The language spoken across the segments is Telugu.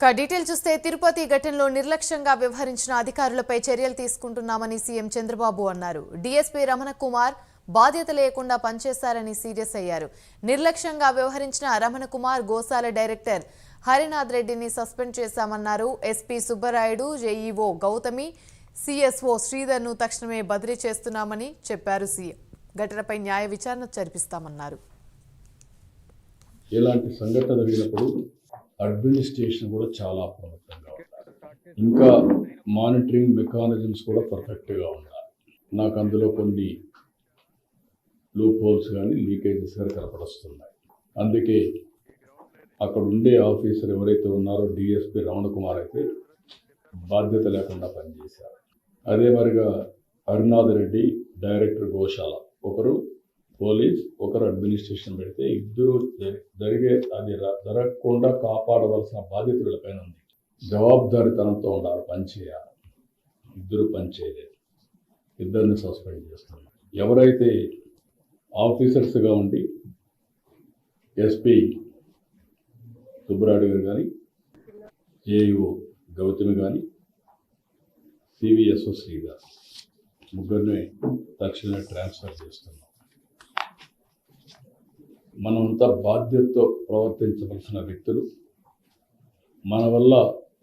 డీటెయిల్ చూస్తే తిరుపతి ఘటనలో నిర్లక్ష్యంగా వ్యవహరించిన అధికారులపై చర్యలు తీసుకుంటున్నామని సీఎం చంద్రబాబు అన్నారు. డీఎస్పీ రమణ కుమార్ బాధ్యత లేకుండా పనిచేశారని సీరియస్ అయ్యారు. నిర్లక్ష్యంగా వ్యవహరించిన రమణ కుమార్ గోశాల డైరెక్టర్ హరినాథ్ రెడ్డిని సస్పెండ్ చేశామన్నారు. SP Subbarayudu, JEO Gautami, CSO శ్రీధర్ను తక్షణమే బదిలీ చేస్తున్నామని చెప్పారు. సీఎం ఘటనపై న్యాయ విచారణ జరిపిస్తామన్నారు. ఇలాంటి సంఘటన జరిగినప్పుడు అడ్మినిస్ట్రేషన్ కూడా చాలా అప్రమత్తంగా ఉండాలి. ఇంకా మానిటరింగ్ మెకానిజమ్స్ కూడా పర్ఫెక్ట్గా ఉండాలి. నాకు అందులో కొన్ని లూప్ హోల్స్ కానీ లీకేజెస్ కానీ కనపడొస్తున్నాయి. అందుకే అక్కడ ఉండే ఆఫీసర్ ఎవరైతే ఉన్నారో డిఎస్పీ రమణ కుమార్ అయితే బాధ్యత లేకుండా పనిచేశారు. అదే మరిగా హరినాథ్ రెడ్డి డైరెక్టర్ గోశాల, ఒకరు పోలీస్, ఒకరు అడ్మినిస్ట్రేషన్ పెడితే ఇద్దరు జరిగే అది జరగకుండా కాపాడవలసిన బాధ్యత వీళ్ళపైన ఉంది. జవాబుదారీతనంతో ఉండాలి, పనిచేయాలి. ఇద్దరు పనిచేయలేదు, ఇద్దరిని సస్పెండ్ చేస్తున్నారు. ఎవరైతే ఆఫీసర్స్గా ఉండి ఎస్పీ సుబ్బరాయుడు గారు కానీ, జేఈఓ గౌతమి కానీ, సివిఎస్ఓ శ్రీధర్ ముగ్గురిని తక్షణమే ట్రాన్స్ఫర్ చేస్తున్నాం. మనమంతా బాధ్యతతో ప్రవర్తించవలసిన వ్యక్తులు. మన వల్ల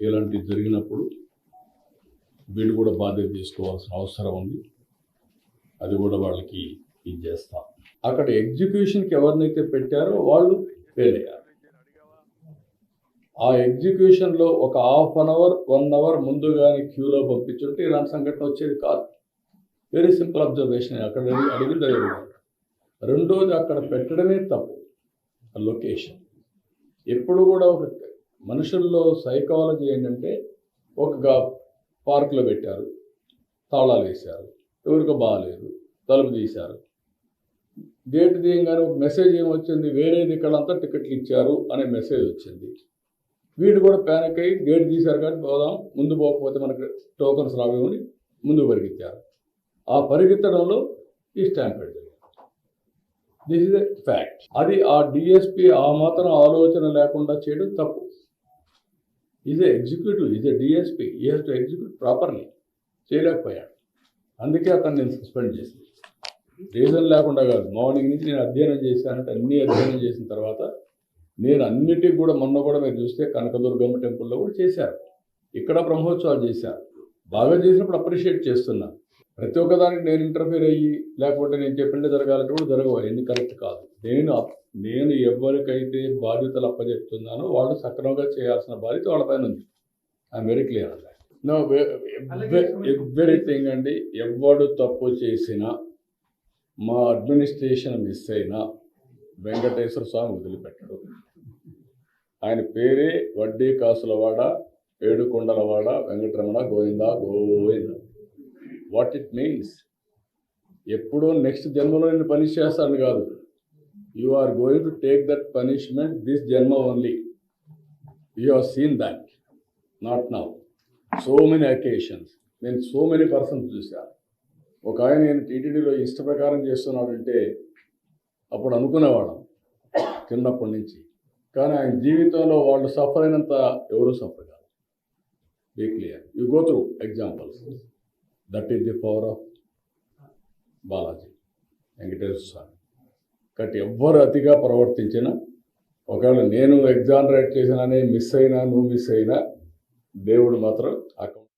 ఇలాంటివి జరిగినప్పుడు వీళ్ళు కూడా బాధ్యత తీసుకోవాల్సిన అవసరం ఉంది. అది కూడా వాళ్ళకి ఇది చేస్తాం. అక్కడ ఎగ్జిక్యూషన్కి ఎవరినైతే పెట్టారో వాళ్ళు ఫెయిల్ అయ్యారు. ఆ ఎగ్జిక్యూషన్లో ఒక హాఫ్ అన్ అవర్ 1 అవర్ ముందుగానే క్యూలో పంపించుంటే ఇలాంటి సంఘటన వచ్చేది కాదు. Very simple observation. అక్కడ అడిగింది అడిగారు. రెండోది, అక్కడ పెట్టడమే తప్పు. లొకేషన్ ఎప్పుడు కూడా ఒక మనుషుల్లో సైకాలజీ ఏంటంటే, ఒక పార్కులో పెట్టారు, తాళాలు వేశారు, ఎవరికో బాగాలేదు, తలుపు తీశారు, గేట్ తీయగానే ఒక మెసేజ్ ఏమొచ్చింది, వేరేది ఇక్కడంతా టికెట్లు ఇచ్చారు అనే మెసేజ్ వచ్చింది. వీడు కూడా ప్యానిక్ అయ్యి గేట్ తీశారు కానీ పోదాం, ముందు పోకపోతే మనకు టోకన్స్ రావేమని ముందుకు పరిగెత్తారు. ఆ పరిగెత్తడంలో ఈ స్టాంప్ పెట్టారు. This is a fact. అది ఆ డిఎస్పీ ఆ మాత్రం ఆలోచన లేకుండా చేయడం తప్పు. Is a executive, is a DSP, ఈ హ్యాస్ టు ఎగ్జిక్యూట్ ప్రాపర్లీ. చేయలేకపోయాడు. అందుకే అతను నేను సస్పెండ్ చేసింది. రీజన్ లేకుండా కాదు. మార్నింగ్ నుంచి నేను అధ్యయనం చేశానంటే అన్నీ అధ్యయనం చేసిన తర్వాత నేను అన్నిటికి కూడా మొన్న కూడా మీరు చూస్తే కనకదుర్గమ్మ టెంపుల్లో కూడా చేశారు, ఇక్కడ బ్రహ్మోత్సవాలు చేశారు. బాగా చేసినప్పుడు అప్రిషియేట్ చేస్తున్నా. ప్రతి ఒక్కదానికి నేను ఇంటర్ఫీర్ అయ్యి లేకపోతే నేను చెప్పినట్టు జరగాలంటే కూడా జరగవు. ఎన్ని కరెక్ట్ కాదు. నేను ఎవరికైతే బాధ్యతలు అప్పచెప్తున్నానో వాళ్ళు సక్రమంగా చేయాల్సిన బాధ్యత వాళ్ళపైన ఉంది. I'm very clear on that. Know everything అండి. ఎవడు తప్పు చేసినా, మా అడ్మినిస్ట్రేషన్ మిస్ అయినా వెంకటేశ్వర స్వామి వదిలిపెట్టడు. ఆయన పేరే వడ్డీ కాసులవాడ, ఏడుకొండలవాడ, Venkataramana, Govinda Govinda. What it means, ఎప్పుడో నెక్స్ట్ జన్మలో నేను పనిష్ చేస్తాను కాదు. You are going to take that punishment this జన్మ only. You have seen that, not now. So many occasions. నేను సో మెనీ పర్సన్స్ చూశాను. ఒక ఆయన నేను టీటీడీలో ఇష్ట ప్రకారం చేస్తున్నాడంటే అప్పుడు అనుకునేవాళ్ళం చిన్నప్పటి నుంచి. కానీ ఆయన జీవితంలో వాళ్ళు సఫర్ అయినంత ఎవరూ సఫర్ కాదు. Be clear. You go through examples. That is the power of Balaji Venkateswara స్వామి. కాబట్టి ఎవ్వరు అతిగా ప్రవర్తించినా, ఒకవేళ నేను ఎగ్జానరేట్ చేసినానే మిస్ అయినా, నువ్వు మిస్ అయినా, దేవుడు మాత్రం అకౌంట్